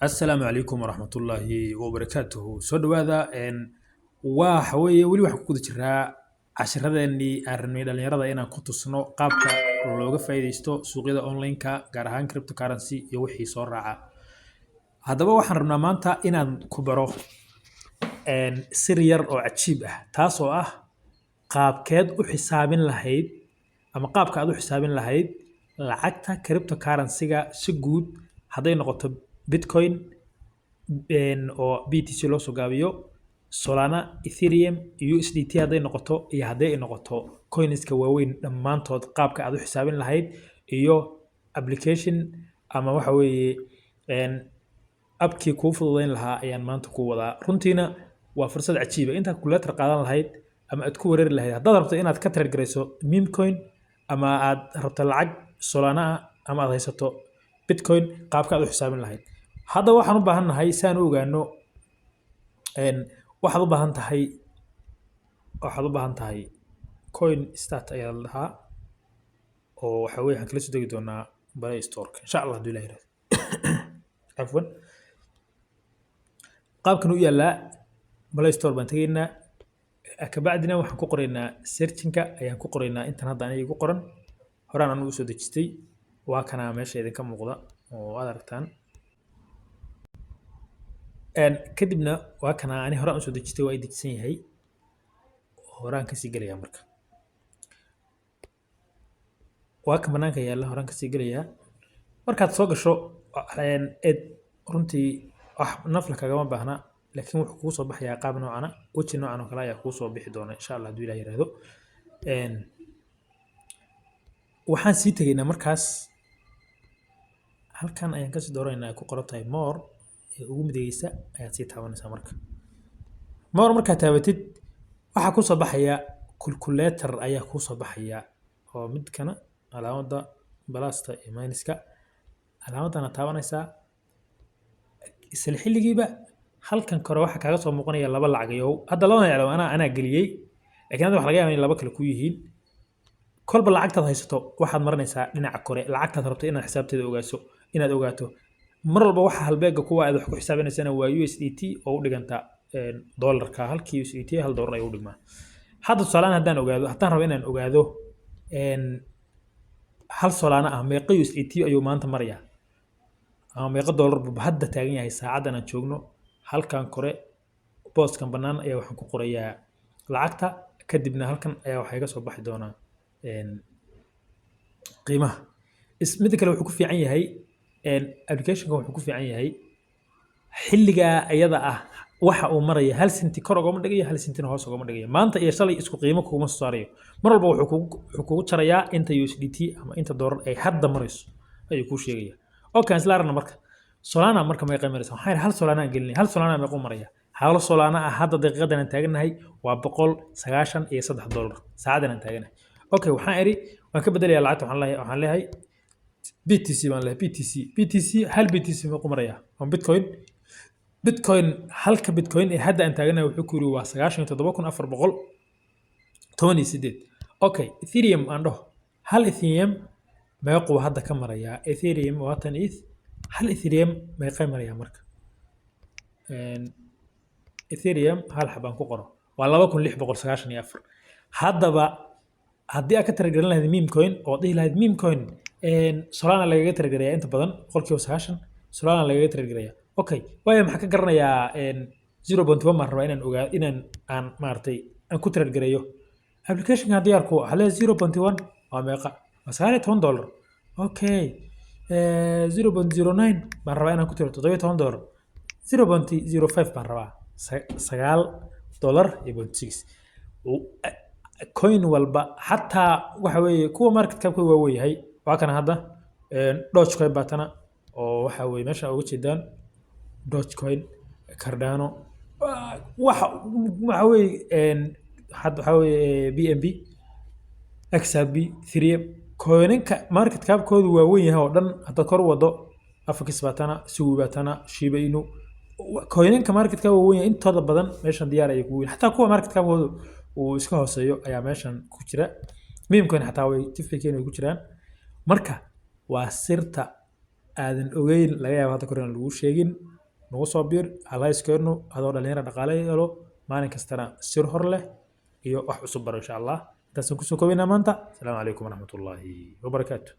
السلام عليكم ورحمة الله وبركاته سود هذا إن وحوي ولي واحد كود جرا عشرة إني أرمي دلنيرة إن كنت صنو قابك لوجا فايدستو سوقيدا أونلاين كجارهان كريبتو كارنسي يوحي صورة هذا بقى وحنا رمانتا إن كبره إن سرير أو عجيبة تاسو qaabkeed u xisaabin lahayd ama qaabka aad u xisaabin lahayd lacagta cryptocurrency-ga si guud hadday noqoto Bitcoin oo BTC loo soo gaabiyo Solana, Ethereum, USDT hadday noqoto iyo hadday noqoto coinska waaweyn dhammaantood qaabka aad u xisaabin lahayd iyo application ama waxa weeye abkii kuu fududeyn lahaa ayaan maanta ku wadaa runtiina waa fursad cajiiba intaad calculator qaadan lahayd ama aad ku wareeri lahayd haddaad rabto inaad ka trade garayso meme coin ama aad rabto lacag Solana ama aad haysato Bitcoin qaabka aad u xisaabin lahayd hadda waxaan u baahannahay si aan u ogaano waxaad u baahan tahay coin start ayaa la dhahaa oo waxa weeye waxaan kala soo degi doonaa Play Store insha Allah haduu Ilaahay yiraahdo afwan qaabkan u yaalaa Play Store baan tageynaa kabacdina waxaan ku qoraynaa searching-ka ayaan ku qoraynaa intan hadda aniga igu qoran horaan aan u soo dejistay waa kana meesha idinka muuqda oo aad aragtaan kadibna waa kana ani horaan u soo dejistay waa dejisan yahay horaan ka sii galaya marka waa ka banaanka yaala horaan ka sii galaya markaad soo gasho runtii wax nafla kagama baahna laakiin wuxuu kugu soo baxayaa qaab noocana weji noocan oo kale ayaa kugu soo bixi doona insha Allah haduu Ilaahay yiraahdo waxaan sii tageynaa markaas halkan ayaan ka sii dooraynaa ay ku qoran tahay more ee ugu midaysa ayaad sii taabanaysaa marka more markaad taabatid waxaa ku soo baxaya calculator ayaa ku soo baxaya oo midkana calaamada balasta iyo minuska calaamadana taabanaysaa isla xilligiiba halkan kore waxa kaaga soo muuqanaya laba lacagayow hadda labada yaclo ana galiyay laakiin hadda waxa laga yaabaa in laba kale ku yihiin kolba lacagtaad haysato waxaad marinaysaa dhinaca kore lacagtaad rabto inaad xisaabteeda ogaato mar walba waxa halbeega kuwa aad wax ku xisaabinaysana waa USDT oo u dhiganta dollarka halkii USDT $1 ay u dhigmaa hadda Solana haddaan rabo inaan ogaado hal Solana ah meeqa USDT ayuu maanta maraya ama meeqa dollar buu hadda taagan yahay saacadan aan joogno halkan kore postkan banaan ayaa waxaan ku qorayaa lacagta kadibna halkan ayaa waxa iga soo baxi doona qiimaha mid kale wuxuu ku fiican yahay application-ka wuxuu ku fiican yahay xilliga ayada ah waxa uu maraya hal senti kor uga dhigayo hal sentina hoos uga dhigayo maanta iyo shalay isku qiimo kuma soo saarayo mar walba wuxuu kugu jarayaa inta USDT ama inta dollar ay hadda marayso ayuu ku sheegaya okay isla aragna marka Solana marka may qiimayso waxaan hal Solana gelinay hal Solana ma maraya hal Solana hadda daqiiqadan aan taaganahay waa $193 saacadan aan taaganahay okay waxaan iri waan ka bedelayaa lacagta waxaan leeyahay BTC baan leeyahay BTC hal BTC ma maraya on Bitcoin halka Bitcoin ee hadda aan taaganahay wuxuu ku yiri waa 97418 okay Ethereum aan dhaho hal Ethereum meequu hadda ka maraya Ethereum waa tan hal Ethereum meeqa maraya marka Ethereum hal xabaan ku qoro waa 2694 haddaba haddii aad ka taragelin lahayd meme coin oo dhihi lahayd meme coin Solana lagaga taragelaya inta badan 90% Solana lagaga taragelaya okay waayo maxaa ka garanayaa 0.1 ma rabaa inaan aan maartay aan ku taragelayo application-ka diyaarku hal 0.1 waa meeqa $19 okay 0.09 baan rabaa inaan ku tiro $17 0.05 baan rabaa $9.6 coin walba hatta waxa weeye kuwa market cap waa weeyahay waa kana hadda Dogecoin baatana oo waxa weeye meesha ugu jeedaan Dogecoin Cardano waxa weeye hadda waxa weeye BNB XRP Ethereum coinka market cap koodu waa weyn yahay oo dhan hadda kor wado Afix baatana Sugu baatana Shiba Inu coinka market cap waa weyn yahay intooda badan meeshan diyaar ay ku weyn hatta kuwa market cap koodu uu iska hooseeyo ayaa meeshan ku jira meme coin hatta way tifkeena ku jiraan marka waa sirta aadan ogeyn laga yaabo hadda korna lagu sheegin nagu soo biir halayskeenu adoo dhalinyaro dhaqaale helo maalin kastana sir hor leh iyo wax cusub baro insha allah intaasaan kusoo koobinaa maanta asalaamu calaykum waraxmatullaahi wabarakaatu